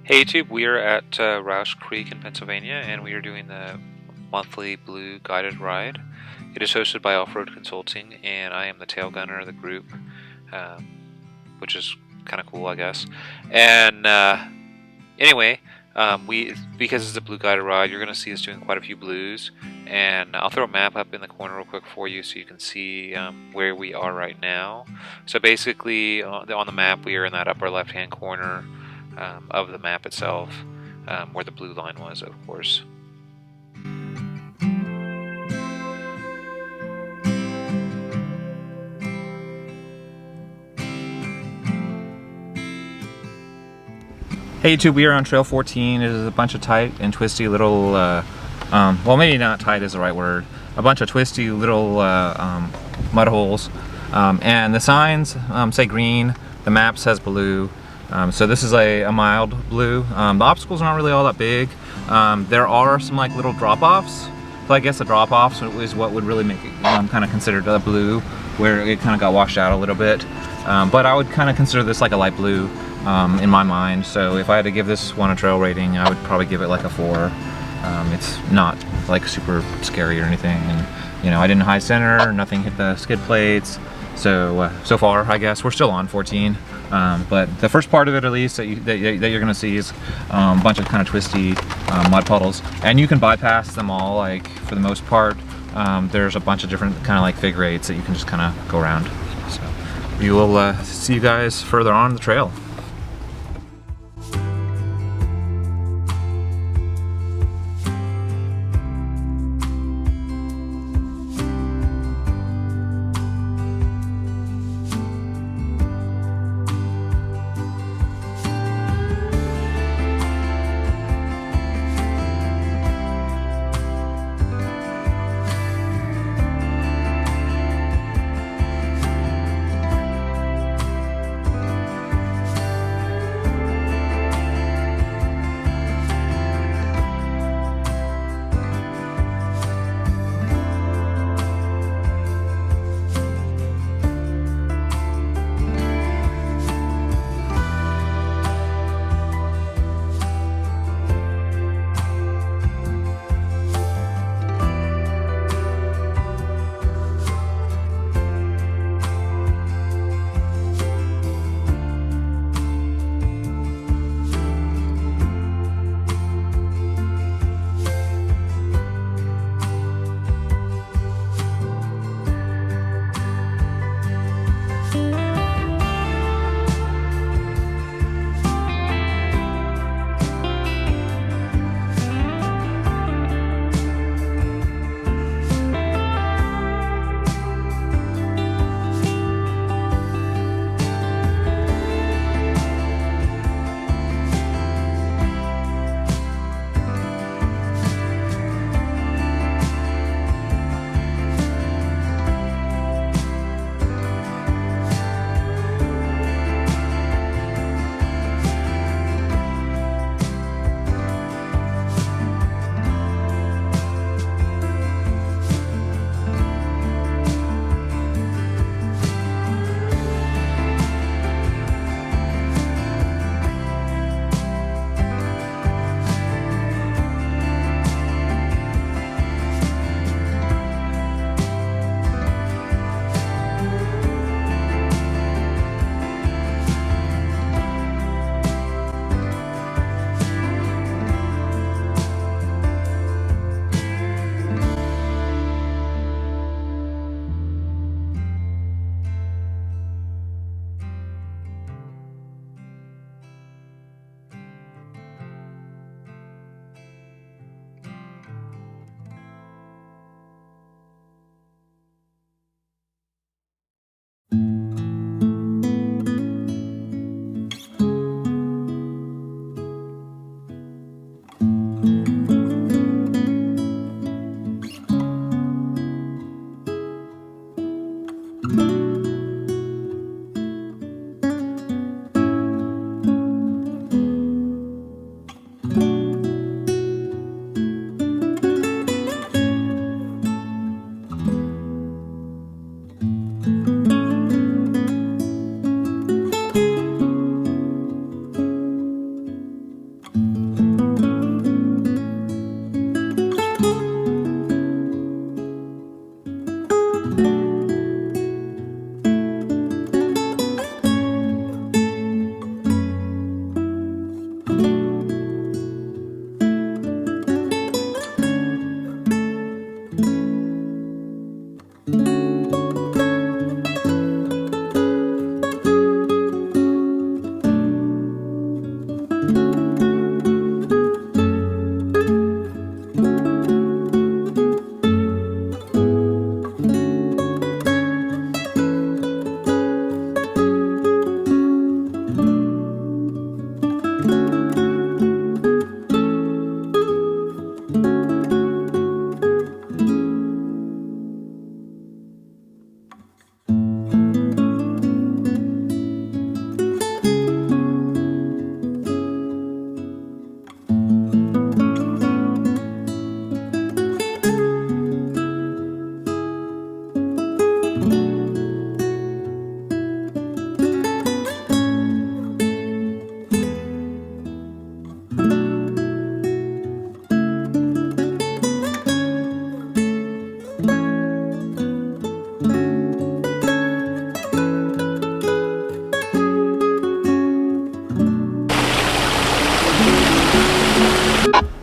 Hey YouTube, we are at Rausch Creek in Pennsylvania, and we are doing the monthly blue guided ride. It is hosted by Off-Road Consulting, and I am the tail gunner of the group, um, which is kind of cool, I guess. And anyway, because it's a blue guided ride, you're going to see us doing quite a few blues, and I'll throw a map up in the corner real quick for you so you can see where we are right now. So basically, on the map, we are in that upper left-hand corner of the map itself, where the blue line was, of course. Hey YouTube, we are on Trail 14. It is a bunch of tight and twisty little, well, maybe not tight is the right word, a bunch of twisty little mud holes. And the signs say green, the map says blue. So this is a mild blue. The obstacles are not really all that big. There are some like little drop-offs. So I guess the drop-offs is what would really make it kind of considered a blue, where it kind of got washed out a little bit. But I would kind of consider this like a light blue in my mind. So if I had to give this one a trail rating, I would probably give it like a 4. It's not like super scary or anything. And you know, I didn't high center, nothing hit the skid plates. So so far, I guess we're still on 14. But the first part of it, at least, that you're going to see is a bunch of kind of twisty mud puddles, and you can bypass them all. Like for the most part, there's a bunch of different kind of like figure eights that you can just kind of go around. So we will see you guys further on the trail.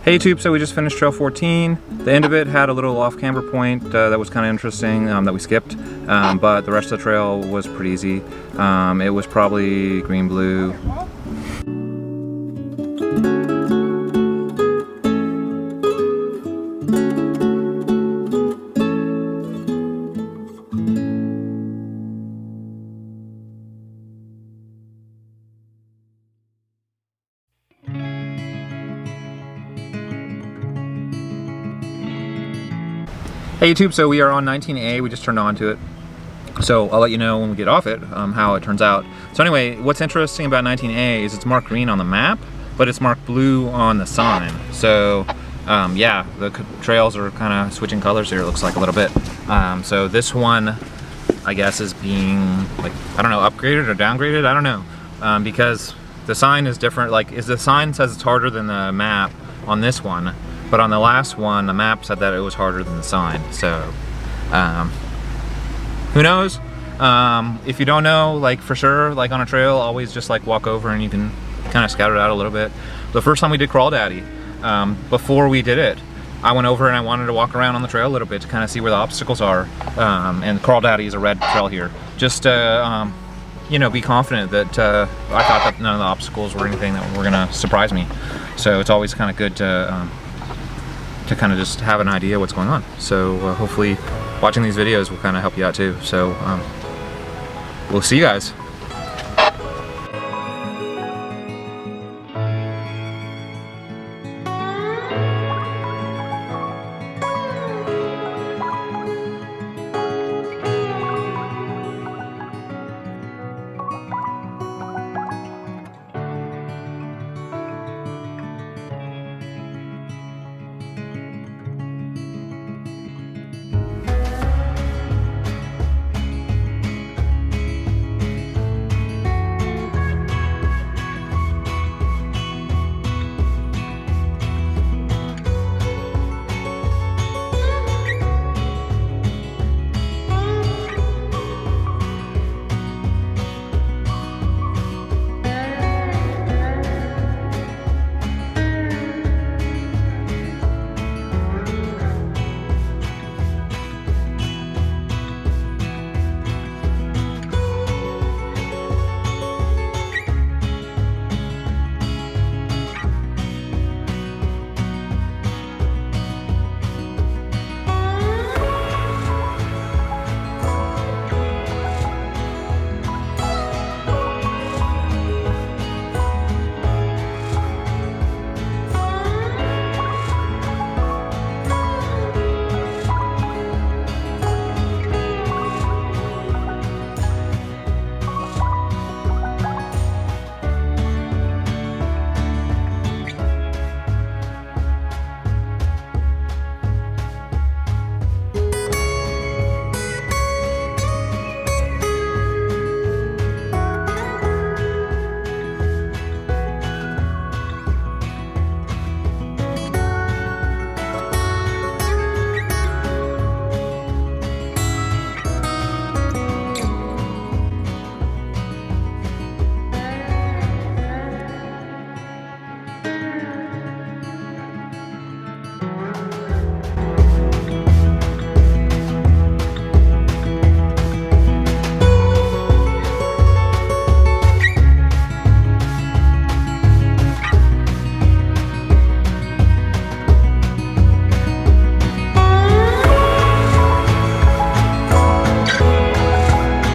Hey YouTube, so we just finished Trail 14. The end of it had a little off-camber point that was kind of interesting that we skipped, but the rest of the trail was pretty easy. It was probably green-blue. Hey YouTube, so we are on 19A, we just turned on to it. So I'll let you know when we get off it, how it turns out. So anyway, what's interesting about 19A is it's marked green on the map, but it's marked blue on the sign. So yeah, the trails are kind of switching colors here, it looks like a little bit. So this one, I guess, is being, like, I don't know, upgraded or downgraded, I don't know. Because the sign is different, like, the sign says it's harder than the map on this one. But on the last one, the map said that it was harder than the sign. So, who knows? If you don't know, like, for sure, like on a trail, always just like walk over and you can kind of scout it out a little bit. The first time we did Crawl Daddy, before we did it, I went over and I wanted to walk around on the trail a little bit to kind of see where the obstacles are. And Crawl Daddy is a red trail here. Just you know, be confident that I thought that none of the obstacles were anything that were gonna surprise me. So it's always kind of good to kind of just have an idea what's going on. So hopefully watching these videos will kind of help you out too. So we'll see you guys.